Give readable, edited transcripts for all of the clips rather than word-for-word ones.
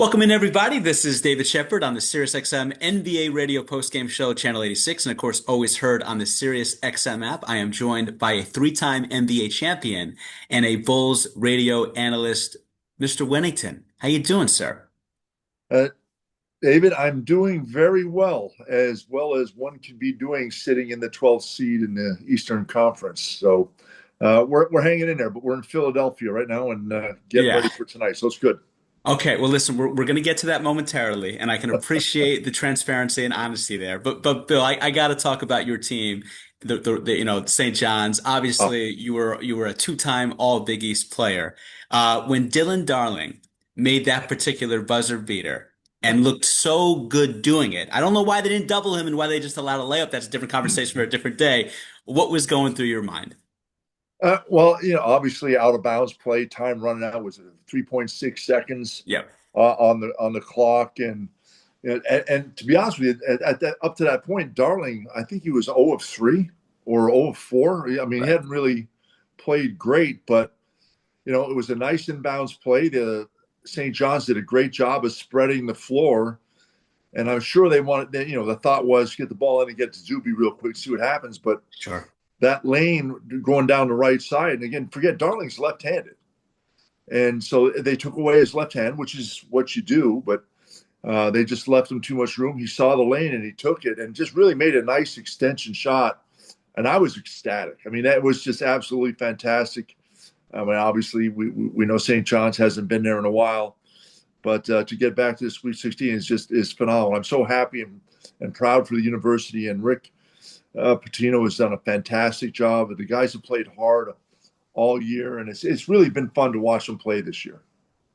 Welcome in, everybody. This is David Shepard on the SiriusXM NBA radio postgame show, Channel 86, and of course, always heard on the SiriusXM app. I am joined by a three-time NBA champion and a Bulls radio analyst, Mr. Wennington. How you doing, sir? Uh, David, I'm doing very well as one can be doing sitting in the 12th seed in the Eastern Conference. So we're hanging in there, but we're in Philadelphia right now and getting Yeah. ready for tonight. So it's good. Okay, well, listen, we're going to get to that momentarily, and I can appreciate the transparency and honesty there. But Bill, I got to talk about your team, St. John's. Uh, Obviously, you were a two-time All Big East player. When Dylan Darling made that particular buzzer beater and looked so good doing it, I don't know why they didn't double him and why they just allowed a layup. That's a different conversation for a different day. What was going through your mind? obviously out of bounds play, time running out was 3.6 seconds Yeah, on the clock, and to be honest with you, at that up to that point, Darling, I think he was 0 of 3 or 0 of 4. I mean, he right. hadn't really played great, but it was a nice inbounds play. The St. John's did a great job of spreading the floor, and I'm sure they wanted. The thought was get the ball in and get to Zuby real quick, see what happens. But Sure. that lane going down the right side, and again, forget Darling's left-handed, and so they took away his left hand, which is what you do, but. They just left him too much room. He saw the lane and he took it and just really made a nice extension shot. And I was ecstatic. I mean, that was just absolutely fantastic. I mean, obviously, we know St. John's hasn't been there in a while, but to get back to the Sweet 16 is phenomenal. I'm so happy and proud for the university, and Rick Pitino has done a fantastic job. The guys have played hard all year, and it's really been fun to watch them play this year.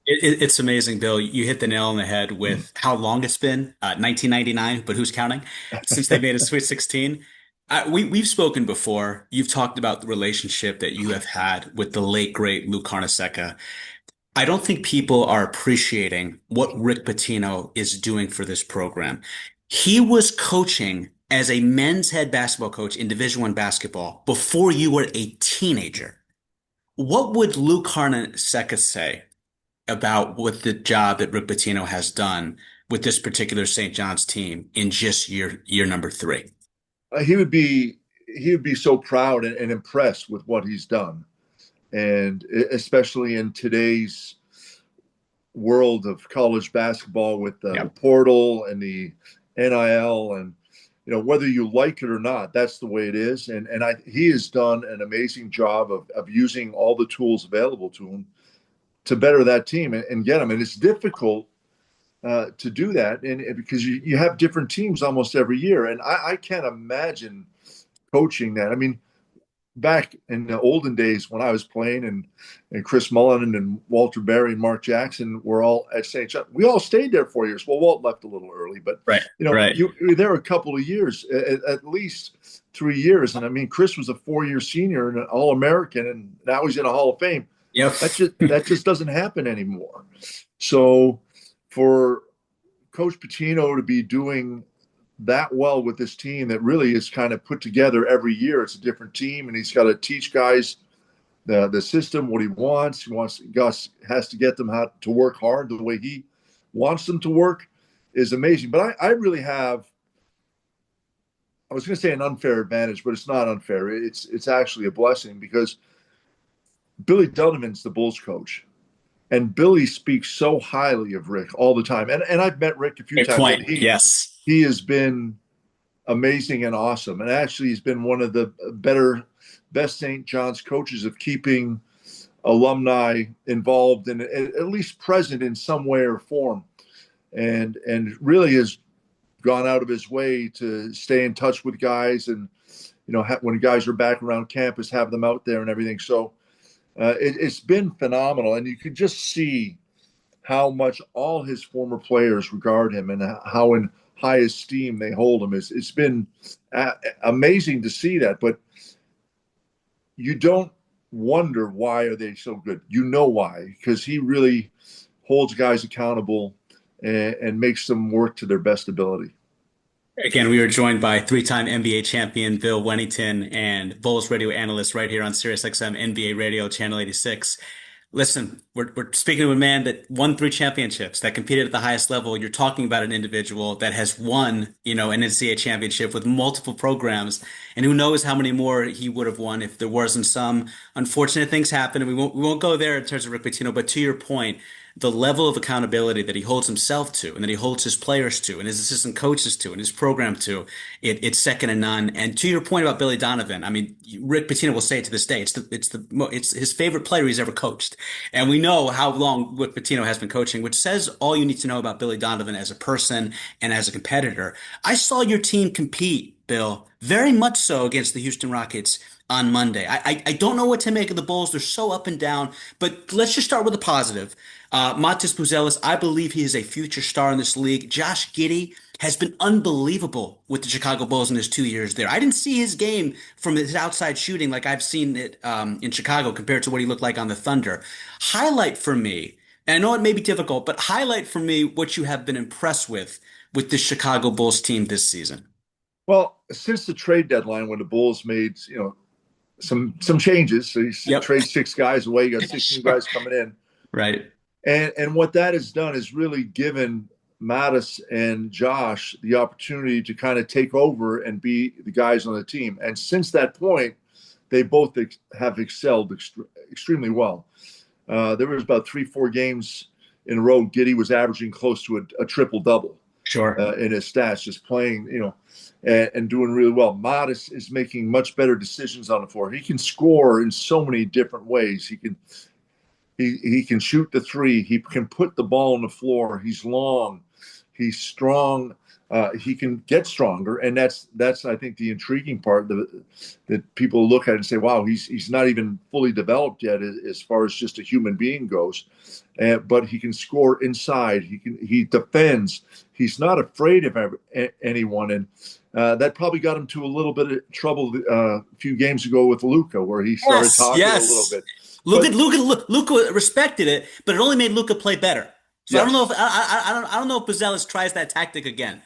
It's amazing, Bill. You hit the nail on the head with how long it's been, 1999, but who's counting? Since they made a Sweet 16. We've spoken before. You've talked about the relationship that you have had with the late, great Lou Carnesecca. I don't think people are appreciating what Rick Pitino is doing for this program. He was coaching as a men's head basketball coach in Division I basketball before you were a teenager. What would Lou Carnesecca say about what the job that Rick Pitino has done with this particular St. John's team in just year number three? He would be so proud and impressed with what he's done, and especially in today's world of college basketball with the Yep. portal and the NIL, and whether you like it or not, that's the way it is. And he has done an amazing job of using all the tools available to him to better that team and get them. And it's difficult to do that, and because you have different teams almost every year, and I can't imagine coaching that. I mean, back in the olden days when I was playing, and Chris Mullen and Walter Berry and Mark Jackson were all at St. John. We all stayed there 4 years. Well, Walt left a little early, but Right, right. you were there a couple of years, at least 3 years. And I mean, Chris was a 4 year senior and an All American, and now he's in a Hall of Fame. Yep. That just doesn't happen anymore. So for Coach Pitino to be doing that well with this team that really is kind of put together every year, it's a different team, and he's got to teach guys the system, what he wants. Gus has to get them how to work hard the way he wants them to work is amazing. But I really have, I was going to say an unfair advantage, but it's not unfair. It's actually a blessing because Billy Donovan's the Bulls coach. And Billy speaks so highly of Rick all the time. And I've met Rick a few Great times, and point. he Yes. he has been amazing and awesome. And actually he's been one of the best St. John's coaches of keeping alumni involved and at least present in some way or form. And really has gone out of his way to stay in touch with guys, and when guys are back around campus, have them out there and everything. So it's been phenomenal, and you can just see how much all his former players regard him and how in high esteem they hold him. It's been amazing to see that, but you don't wonder why are they so good. You know why, because he really holds guys accountable and makes them work to their best ability. Again, we were joined by three-time NBA champion Bill Wennington and Bulls radio analyst right here on SiriusXM NBA Radio Channel 86. Listen, we're speaking to a man that won three championships, that competed at the highest level. You're talking about an individual that has won, an NCAA championship with multiple programs, and who knows how many more he would have won if there wasn't some unfortunate things happen. And we won't go there in terms of Rick Pitino, but to your point, the level of accountability that he holds himself to, and that he holds his players to, and his assistant coaches to, and his program to, it's second to none. And to your point about Billy Donovan, I mean, Rick Pitino will say it to this day, it's his favorite player he's ever coached. And we know how long Rick Pitino has been coaching, which says all you need to know about Billy Donovan as a person and as a competitor. I saw your team compete, Bill, very much so against the Houston Rockets on Monday. I don't know what to make of the Bulls. They're so up and down, but let's just start with the positive. Matas Buzelis, I believe he is a future star in this league. Josh Giddey has been unbelievable with the Chicago Bulls in his 2 years there. I didn't see his game from his outside shooting like I've seen it in Chicago compared to what he looked like on the Thunder. Highlight for me, and I know it may be difficult, but highlight for me what you have been impressed with the Chicago Bulls team this season. Well, since the trade deadline, when the Bulls made some changes, so you Yep. trade six guys away, you got 16 Sure. guys coming in, Right. and what that has done is really given Mattis and Josh the opportunity to kind of take over and be the guys on the team. And since that point, they both have excelled extremely well. There was about 3-4 games in a row. Giddey was averaging close to a triple double Sure. in his stats, just playing, and doing really well. Mattis is making much better decisions on the floor. He can score in so many different ways. He can shoot the three. He can put the ball on the floor. He's long. He's strong. He can get stronger, and that's I think the intriguing part that people look at and say, "Wow, he's not even fully developed yet as far as just a human being goes." But he can score inside. He defends. He's not afraid of anyone, and that probably got him to a little bit of trouble a few games ago with Luka, where he started talking a little bit. Luka respected it, but it only made Luka play better. So I don't Yes. know if I don't know if Buzelis tries that tactic again.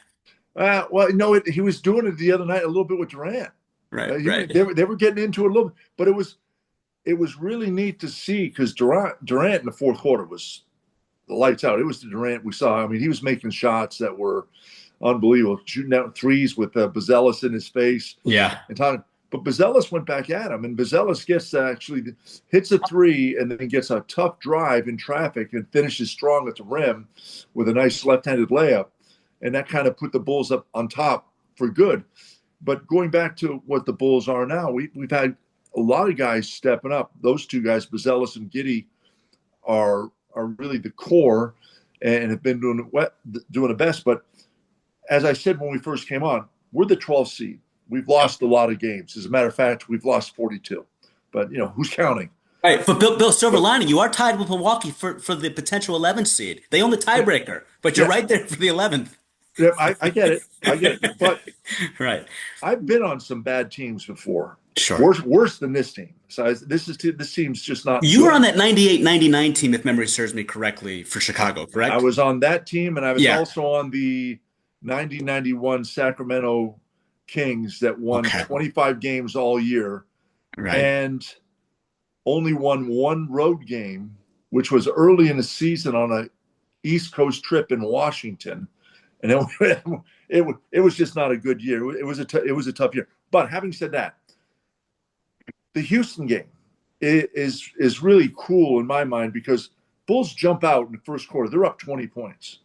Well, he was doing it the other night a little bit with Durant. Right, They were getting into it a little bit, but it was really neat to see because Durant in the fourth quarter was the lights out. It was the Durant we saw. I mean, he was making shots that were unbelievable, shooting out threes with Buzelis in his face. Yeah. And talking. But Buzelis went back at him, and Buzelis hits a three and then gets a tough drive in traffic and finishes strong at the rim with a nice left-handed layup. And that kind of put the Bulls up on top for good. But going back to what the Bulls are now, we've had a lot of guys stepping up. Those two guys, Buzelis and Giddey, are really the core and have been doing the best. But as I said when we first came on, we're the 12th seed. We've lost a lot of games. As a matter of fact, we've lost 42. But who's counting? Right, but Bill Silver lining, you are tied with Milwaukee for the potential 11th seed. They own the tiebreaker, but you're right there for the 11th. Yeah, I get it. But right, I've been on some bad teams before. Sure. Worse than this team. So this team's just not. You were on that 98-99 team, if memory serves me correctly, for Chicago, correct? I was on that team, and I was also on the 90-91 Sacramento Kings that won 25 games all year, and only won one road game, which was early in the season on a East Coast trip in Washington, and it was just not a good year. It was a tough year. But having said that, the Houston game is really cool in my mind because Bulls jump out in the first quarter. They're up 20 points,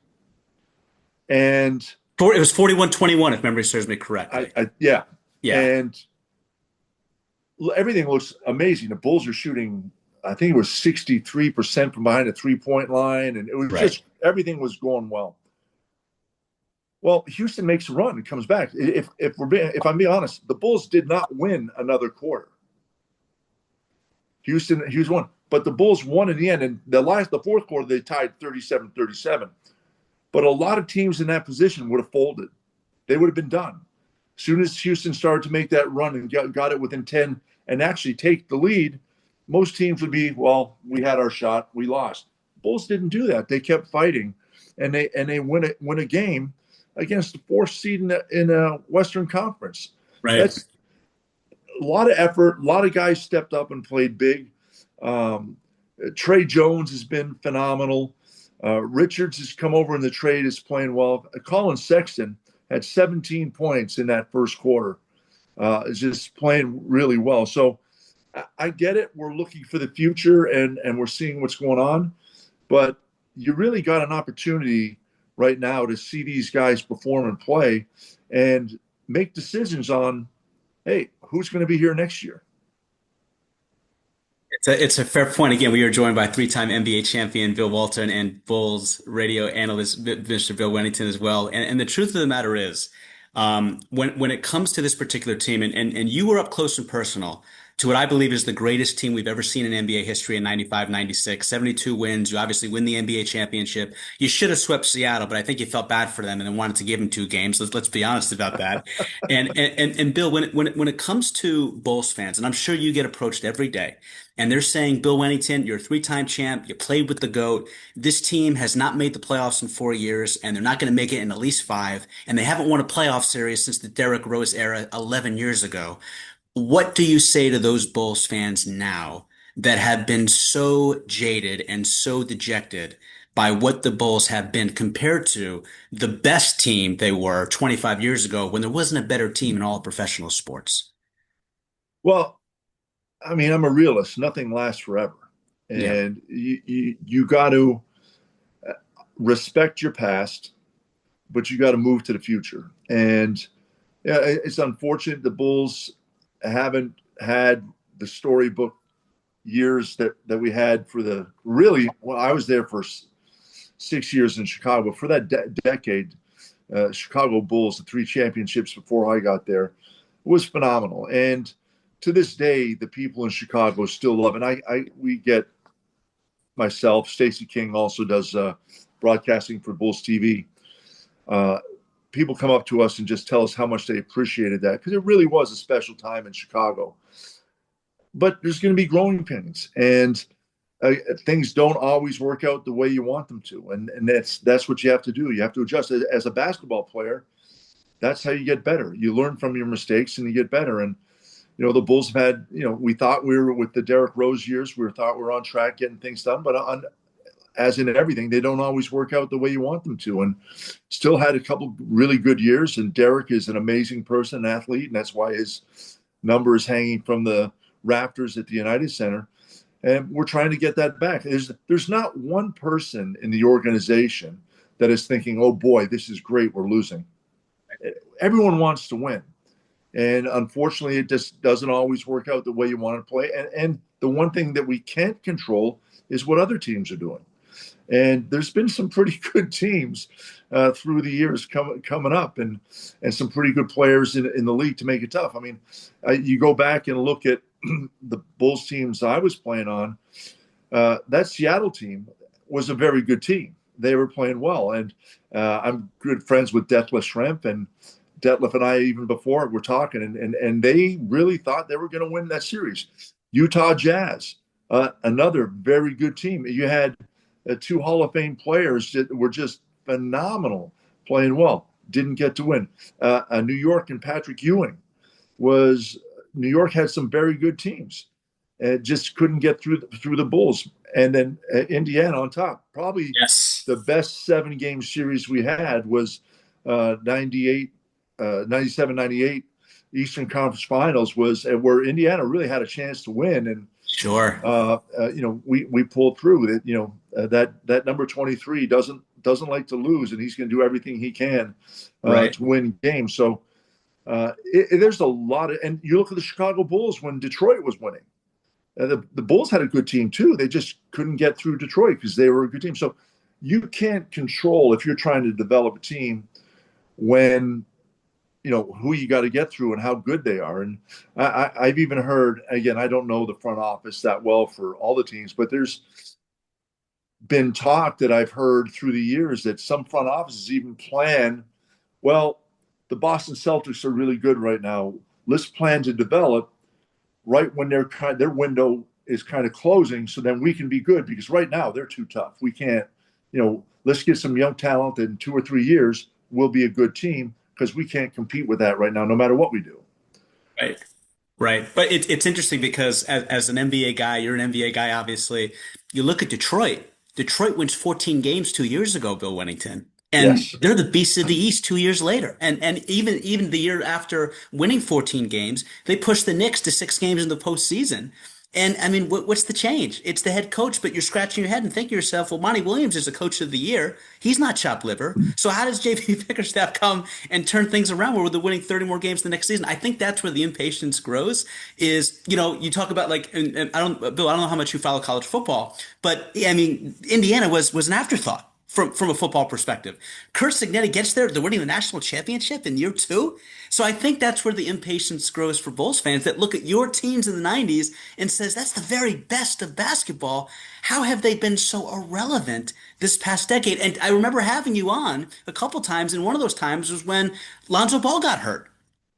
and it was 41-21, if memory serves me correctly. Yeah. And everything looks amazing. The Bulls are shooting, I think it was 63% from behind the 3-point line, and it was just everything was going well. Well, Houston makes a run and comes back. If I'm being honest, the Bulls did not win another quarter. Houston won, but the Bulls won in the end. And the fourth quarter, they tied 37-37. But a lot of teams in that position would have folded. They would have been done. As soon as Houston started to make that run and got it within 10 and actually take the lead, most teams would be, well, we had our shot, we lost. Bulls didn't do that. They kept fighting, and they win a game against the fourth seed in a Western Conference. Right. That's a lot of effort. A lot of guys stepped up and played big. Trey Jones has been phenomenal. Richards has come over in the trade, is playing well. Colin Sexton had 17 points in that first quarter. Is just playing really well. So I get it. We're looking for the future and we're seeing what's going on. But you really got an opportunity right now to see these guys perform and play and make decisions on, hey, who's going to be here next year? It's a fair point. Again, we are joined by three-time NBA champion Bill Walton and Bulls radio analyst Mr. Bill Wennington as well. And the truth of the matter is, when it comes to this particular team, and you were up close and personal to what I believe is the greatest team we've ever seen in NBA history in 95, 96, 72 wins. You obviously win the NBA championship. You should have swept Seattle, but I think you felt bad for them and then wanted to give them two games. Let's be honest about that. And Bill, when it comes to Bulls fans, and I'm sure you get approached every day, and they're saying, Bill Wennington, you're a three-time champ. You played with the GOAT. This team has not made the playoffs in 4 years, and they're not going to make it in at least five. And they haven't won a playoff series since the Derrick Rose era 11 years ago. What do you say to those Bulls fans now that have been so jaded and so dejected by what the Bulls have been compared to the best team they were 25 years ago when there wasn't a better team in all of professional sports? Well, I mean, I'm a realist. Nothing lasts forever. Yeah. And you got to respect your past, but you got to move to the future. And yeah, it's unfortunate the Bulls haven't had the storybook years that we had for the really, well, I was there for 6 years in Chicago. For that decade, Chicago Bulls, the three championships before I got there, was phenomenal. And to this day, the people in Chicago still love it. We get myself, Stacey King also does broadcasting for Bulls TV. People come up to us and just tell us how much they appreciated that because it really was a special time in Chicago. But there's going to be growing pains, and things don't always work out the way you want them to, and that's what you have to do. You have to adjust. As a basketball player, that's how you get better. You learn from your mistakes and you get better. And the Bulls have had, we thought we were with the Derrick Rose years, thought we were on track getting things done, but as in everything, they don't always work out the way you want them to. And still had a couple really good years. And Derrick is an amazing person, an athlete, and that's why his number is hanging from the rafters at the United Center. And we're trying to get that back. There's not one person in the organization that is thinking, oh boy, this is great, we're losing. Everyone wants to win. And unfortunately, it just doesn't always work out the way you want to play. And the one thing that we can't control is what other teams are doing. And there's been some pretty good teams through the years coming up, and some pretty good players in the league to make it tough. I mean, you go back and look at the Bulls teams I was playing on. That Seattle team was a very good team. They were playing well, and I'm good friends with Detlef Schrempf, and Detlef and I, even before, were talking, and they really thought they were going to win that series. Utah Jazz, another very good team. You had two Hall of Fame players that were just phenomenal, playing well. Didn't get to win. New York and Patrick Ewing New York had some very good teams, and just couldn't get through the Bulls. And then Indiana on top. Probably Yes. the best 7-game series we had was 98, 97, 98 Eastern Conference Finals was where Indiana really had a chance to win. And Sure. we pulled through it. That number 23 doesn't like to lose, and he's going to do everything he can Right. to win games. So there's a lot of, and you look at the Chicago Bulls when Detroit was winning. The Bulls had a good team too. They just couldn't get through Detroit because they were a good team. So you can't control, if you're trying to develop a team, when who you got to get through and how good they are. And I've even heard, again, I don't know the front office that well for all the teams, but there's been talk that I've heard through the years that some front offices even plan, well, the Boston Celtics are really good right now. Let's plan to develop right when their window is kind of closing, so then we can be good, because right now they're too tough. We can't, let's get some young talent in 2 or 3 years. We'll be a good team, because we can't compete with that right now, no matter what we do. Right. Right. But it's interesting because as an NBA guy, you're an NBA guy, obviously. You look at Detroit. Detroit wins 14 games 2 years ago, Bill Wennington. And Yes. they're the beasts of the East 2 years later. And even the year after winning 14 games, they pushed the Knicks to 6 games in the postseason. And I mean, what's the change? It's the head coach, but you're scratching your head and thinking to yourself, well, Monty Williams is the coach of the year. He's not chopped liver. So how does JP Bickerstaff come and turn things around where they're winning 30 more games the next season? I think that's where the impatience grows is, you talk about like, and I don't, Bill, I don't know how much you follow college football, but I mean, Indiana was an afterthought from a football perspective. Kurt Signetti gets there, they're winning the national championship in year two. So I think that's where the impatience grows for Bulls fans that look at your teams in the 90s and says, that's the very best of basketball. How have they been so irrelevant this past decade? And I remember having you on a couple times, and one of those times was when Lonzo Ball got hurt.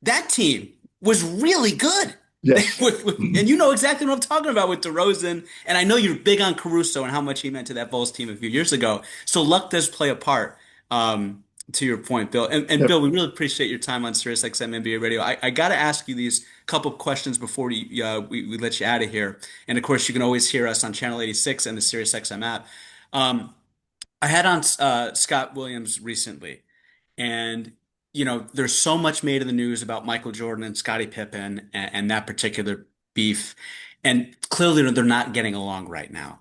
That team was really good. Yes. And you know exactly what I'm talking about with DeRozan. And I know you're big on Caruso and how much he meant to that Bulls team a few years ago. So luck does play a part, to your point, Bill. And Yep. Bill, we really appreciate your time on SiriusXM NBA Radio. I got to ask you these couple of questions before we let you out of here. And of course, you can always hear us on Channel 86 and the SiriusXM app. Um, I had on Scott Williams recently. And, there's so much made in the news about Michael Jordan and Scottie Pippen and that particular beef. And clearly they're not getting along right now.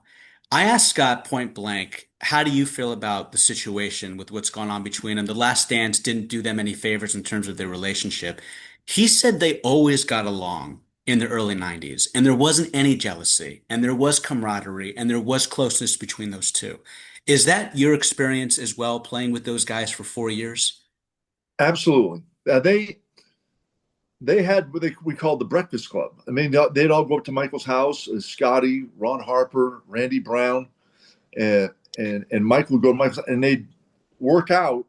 I asked Scott point blank, how do you feel about the situation with what's gone on between them? The Last Dance didn't do them any favors in terms of their relationship. He said they always got along in the early 90s, and there wasn't any jealousy, and there was camaraderie, and there was closeness between those two. Is that your experience as well, playing with those guys for 4 years? Absolutely. They had what we called the Breakfast Club. I mean, they'd all go up to Michael's house. Scottie, Ron Harper, Randy Brown, and and Michael would go to Michael's, and they'd work out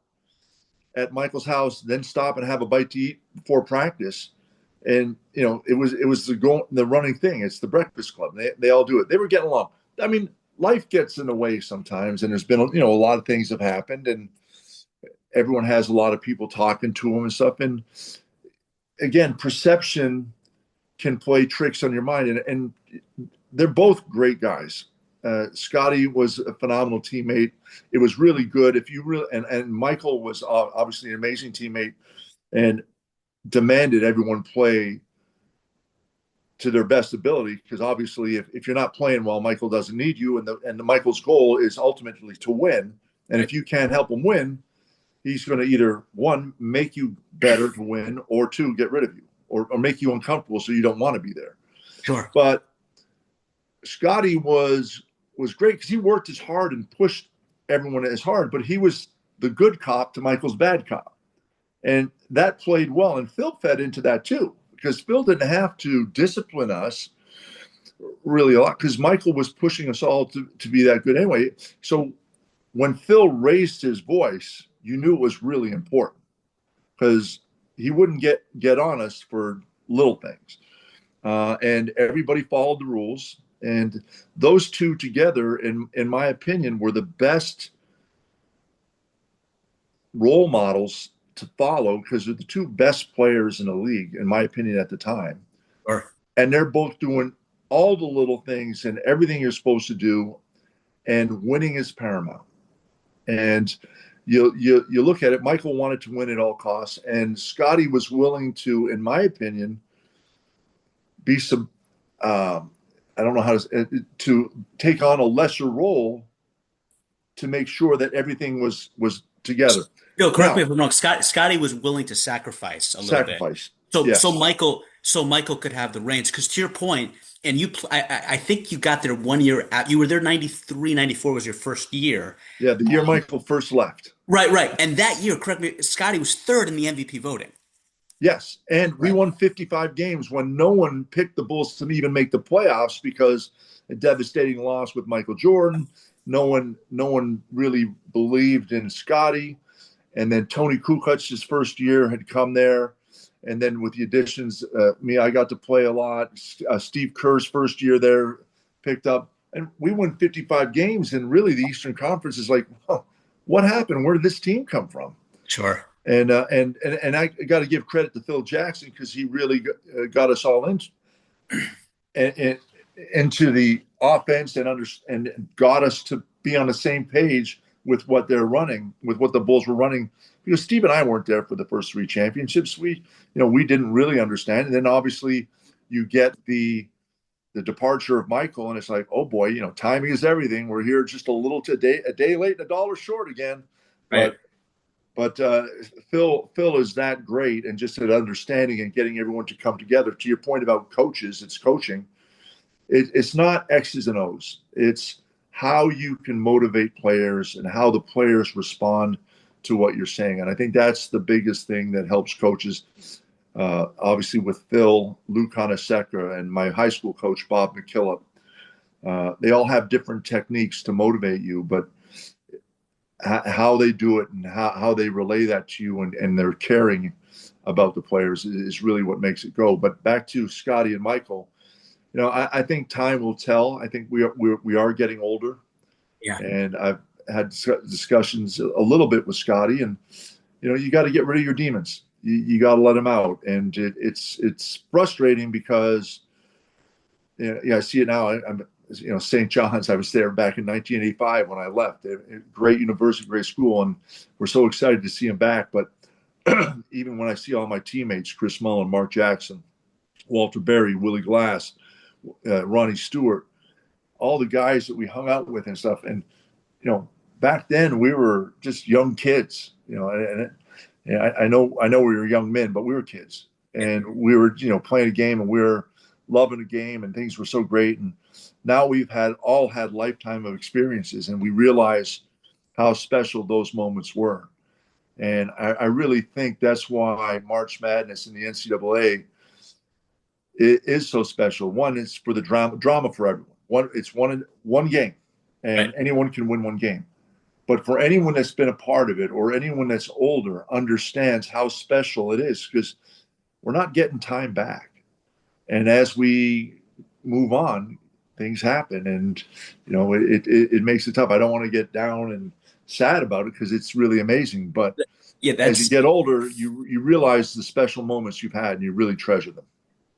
at Michael's house, then stop and have a bite to eat before practice. And it was the running thing. It's the Breakfast Club. They all do it. They were getting along. I mean, life gets in the way sometimes, and there's been a lot of things have happened, and everyone has a lot of people talking to them and stuff. And again, perception can play tricks on your mind, and they're both great guys. Scottie was a phenomenal teammate. It was really good. If you really and Michael was obviously an amazing teammate and demanded everyone play to their best ability, because obviously if you're not playing well, Michael doesn't need you, and the Michael's goal is ultimately to win. And if you can't help him win, he's going to either one, make you better to win, or two, get rid of you, or make you uncomfortable so you don't want to be there. Sure. But Scottie was great because he worked as hard and pushed everyone as hard, but he was the good cop to Michael's bad cop. And that played well. And Phil fed into that too, because Phil didn't have to discipline us really a lot because Michael was pushing us all to be that good anyway. So when Phil raised his voice, you knew it was really important because he wouldn't get on us for little things. And everybody followed the rules. And those two together, in my opinion, were the best role models to follow because they're the two best players in the league, in my opinion, at the time. Sure. And they're both doing all the little things and everything you're supposed to do, and winning is paramount. And you look at it, Michael wanted to win at all costs, and Scottie was willing to, in my opinion, be some I don't know how to take on a lesser role to make sure that everything was together. Bill, correct me Now, if I'm wrong. Scotty was willing to sacrifice a little bit, sacrifice. so Yes. Michael could have the reins. Because to your point, and I think you got there 1 year out. You were there 93, 94 was your first year. Yeah, the year Michael first left. Right, right. And that year, correct me, Scotty was third in the MVP voting. Yes. And we Right. won 55 games when no one picked the Bulls to even make the playoffs because a devastating loss with Michael Jordan. No one really believed in Scottie. And then Tony Kukac's his first year had come there. And then with the additions, I got to play a lot. Steve Kerr's first year there picked up. And we won 55 games. And really, the Eastern Conference is like, oh, what happened? Where did this team come from? Sure. And I got to give credit to Phil Jackson because he really got us all and into the offense and got us to be on the same page with what they're running, with what the Bulls were running. Because Steve and I weren't there for the first three championships. We didn't really understand. And then obviously you get the departure of Michael, and it's like, oh boy, timing is everything. We're here just a day late and a dollar short again. Right. But Phil is that great, and just at understanding and getting everyone to come together. To your point about coaches, it's coaching. It's not X's and O's. It's how you can motivate players and how the players respond to what you're saying. And I think that's the biggest thing that helps coaches. Obviously, with Phil, Lou Conaseca, and my high school coach, Bob McKillop, they all have different techniques to motivate you, but how they do it and how they relay that to you and they're caring about the players is really what makes it go. But back to Scottie and Michael, I think time will tell. I think we are getting older, Yeah. and I've had discussions a little bit with Scottie, and you got to get rid of your demons. You got to let them out, and it's frustrating because I see it now. I'm St. John's. I was there back in 1985 when I left. Great university, great school, and we're so excited to see him back. But even when I see all my teammates, Chris Mullen, Mark Jackson, Walter Berry, Willie Glass, Ronnie Stewart, all the guys that we hung out with and stuff, and back then we were just young kids, and I know we were young men, but we were kids, and we were playing a game, and we were loving the game, and things were so great. And now we've all had lifetime of experiences, and we realize how special those moments were. And I really think that's why March Madness in the NCAA is so special. One is for the drama for everyone. It's one game, and Right. anyone can win one game. But for anyone that's been a part of it or anyone that's older understands how special it is because we're not getting time back. And as we move on, things happen, and it makes it tough. I don't want to get down and sad about it because it's really amazing. But Yeah, as you that's get older, you realize the special moments you've had, and you really treasure them.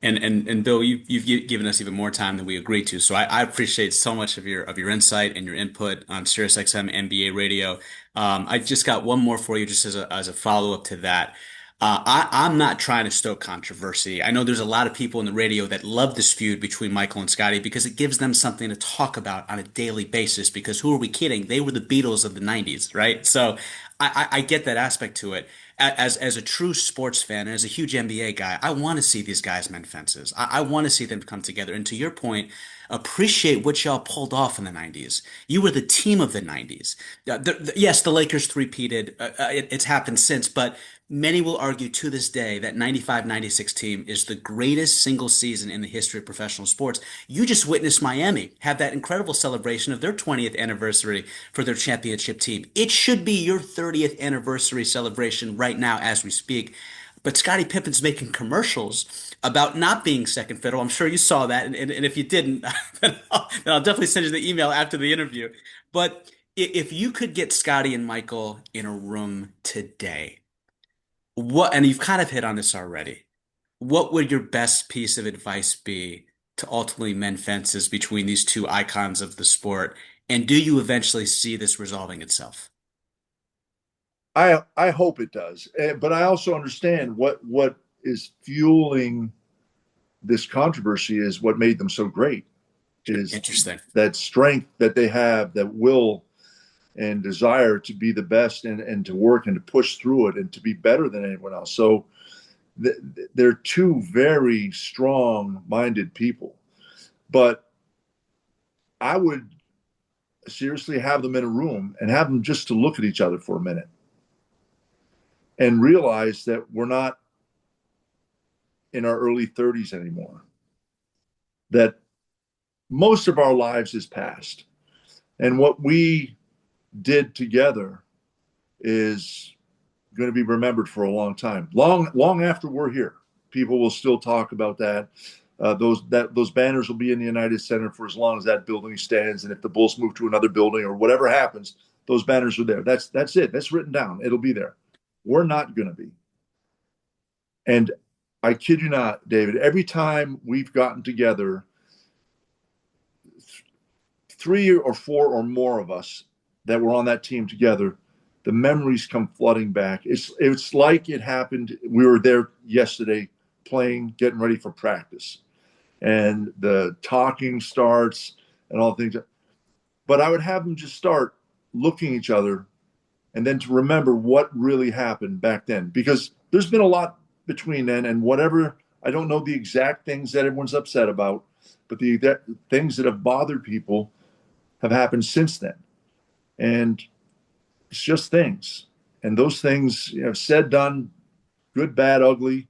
and Bill, you've given us even more time than we agreed to. So I appreciate so much of your insight and your input on SiriusXM NBA radio. I just got one more for you, just as a follow up to that. I'm not trying to stoke controversy. I know there's a lot of people in the radio that love this feud between Michael and Scottie because it gives them something to talk about on a daily basis. Because who are we kidding? They were the Beatles of the '90s, right? So I get that aspect to it. As a true sports fan and as a huge NBA guy, I want to see these guys mend fences. I want to see them come together. And to your point, appreciate what y'all pulled off in the '90s. You were the team of the '90s. Yes, the Lakers three-peated. It's happened since, but many will argue to this day that 95-96 team is the greatest single season in the history of professional sports. You just witnessed Miami have that incredible celebration of their 20th anniversary for their championship team. It should be your 30th anniversary celebration right now as we speak. But Scottie Pippen's making commercials about not being second fiddle. I'm sure you saw that. And if you didn't, then I'll definitely send you the email after the interview. But if you could get Scottie and Michael in a room today, and you've kind of hit on this already, what would your best piece of advice be to ultimately mend fences between these two icons of the sport? And do you eventually see this resolving itself? I hope it does, but I also understand what is fueling this controversy is what made them so great is Interesting. that strength that they have, that will and desire to be the best and to work and to push through it and to be better than anyone else. So they're two very strong minded people, but I would seriously have them in a room and have them just to look at each other for a minute and realize that we're not in our early 30s anymore, that most of our lives is past. And what we did together is going to be remembered for a long time, long after we're here. People will still talk about that. Those banners will be in the United Center for as long as that building stands. And if the Bulls move to another building or whatever happens, those banners are there. That's it. That's written down. It'll be there. We're not going to be. And I kid you not, David, every time we've gotten together, three or four or more of us that were on that team together, the memories come flooding back. It's like it happened. We were there yesterday playing, getting ready for practice, and the talking starts and all things. But I would have them just start looking at each other and then to remember what really happened back then, because there's been a lot between then and whatever. I don't know the exact things that everyone's upset about, but the things that have bothered people have happened since then. And it's just things. And those things, said, done, good, bad, ugly.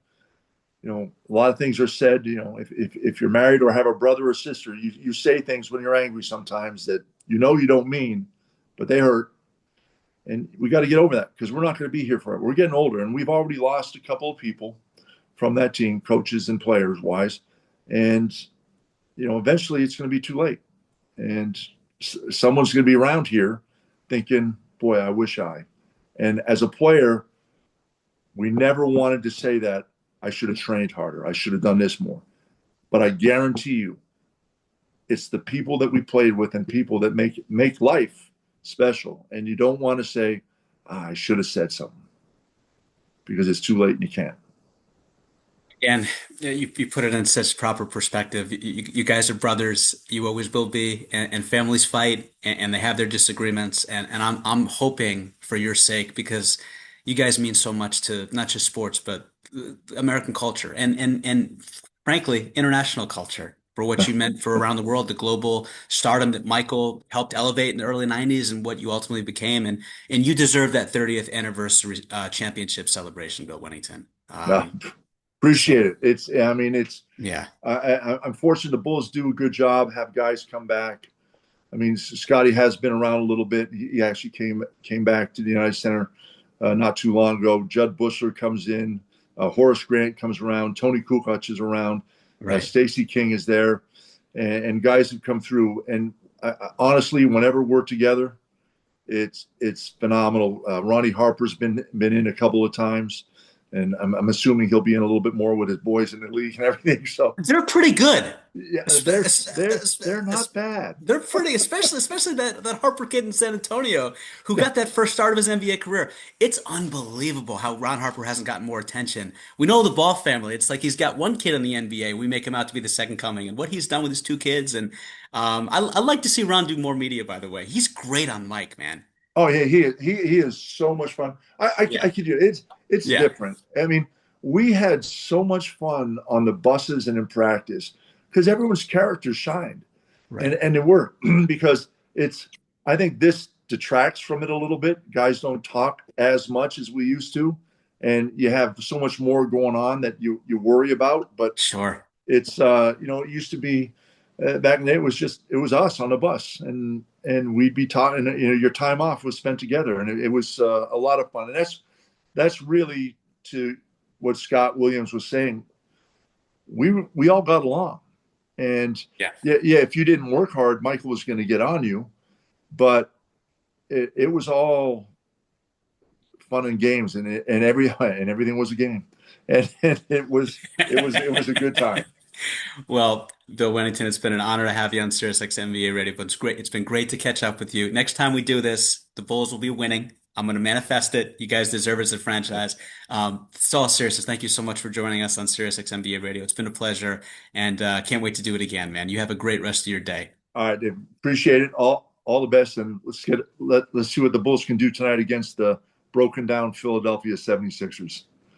A lot of things are said. If you're married or have a brother or sister, you say things when you're angry sometimes that you don't mean, but they hurt. And we got to get over that, because we're not going to be here forever. We're getting older, and we've already lost a couple of people from that team, coaches and players wise. And, eventually it's going to be too late. And someone's going to be around here thinking, boy, I wish I. And as a player, we never wanted to say that I should have trained harder. I should have done this more. But I guarantee you, it's the people that we played with and people that make life special. And you don't want to say, I should have said something, because it's too late and you can't. And you put it in such proper perspective. You guys are brothers. You always will be, and families fight, and they have their disagreements. And I'm hoping for your sake, because you guys mean so much to not just sports, but American culture and frankly, international culture, for what you meant for around the world, the global stardom that Michael helped elevate in the early 90s and what you ultimately became. And you deserve that 30th anniversary championship celebration, Bill Wennington. No, appreciate it. It's Yeah. I'm fortunate the Bulls do a good job, have guys come back. I mean, Scottie has been around a little bit. He actually came back to the United Center not too long ago. Judd Bushler comes in. Horace Grant comes around. Tony Kukoc is around. Right. Stacey King is there, and guys have come through. And honestly, whenever we're together, it's phenomenal. Ronnie Harper's been in a couple of times, and I'm assuming he'll be in a little bit more with his boys in the league and everything. So They're pretty good. yeah, Es- they're not bad. They're pretty, especially that Harper kid in San Antonio who got that first start of his NBA career. It's unbelievable how Ron Harper hasn't gotten more attention. We know the Ball family. It's like he's got one kid in the NBA. We make him out to be the second coming, and what he's done with his two kids. And I like to see Ron do more media. By the way, he's great on mic, man. Oh yeah, he is so much fun. I Yeah, kid you, it's yeah, different. I mean, we had so much fun on the buses and in practice, because everyone's characters shined, and right. and they were because it's. I think this detracts from it a little bit. Guys don't talk as much as we used to, and you have so much more going on that you worry about. But Sure. it's it used to be back in the day. It was us on the bus, and we'd be talking. Your time off was spent together, and it was a lot of fun. And that's really to what Scott Williams was saying. We all got along, and Yeah. yeah. If you didn't work hard, Michael was going to get on you, but it was all fun and games, and everything was a game, and it was a good time. Well, Bill Wennington, it's been an honor to have you on SiriusXM NBA Radio, but it's great. It's been great to catch up with you. Next time we do this, the Bulls will be winning. I'm going to manifest it. You guys deserve it as a franchise. It's all serious. Thank you so much for joining us on SiriusXM NBA Radio. It's been a pleasure, and can't wait to do it again, man. You have a great rest of your day. All right, Dave. Appreciate it. All the best, and let's see what the Bulls can do tonight against the broken down Philadelphia 76ers.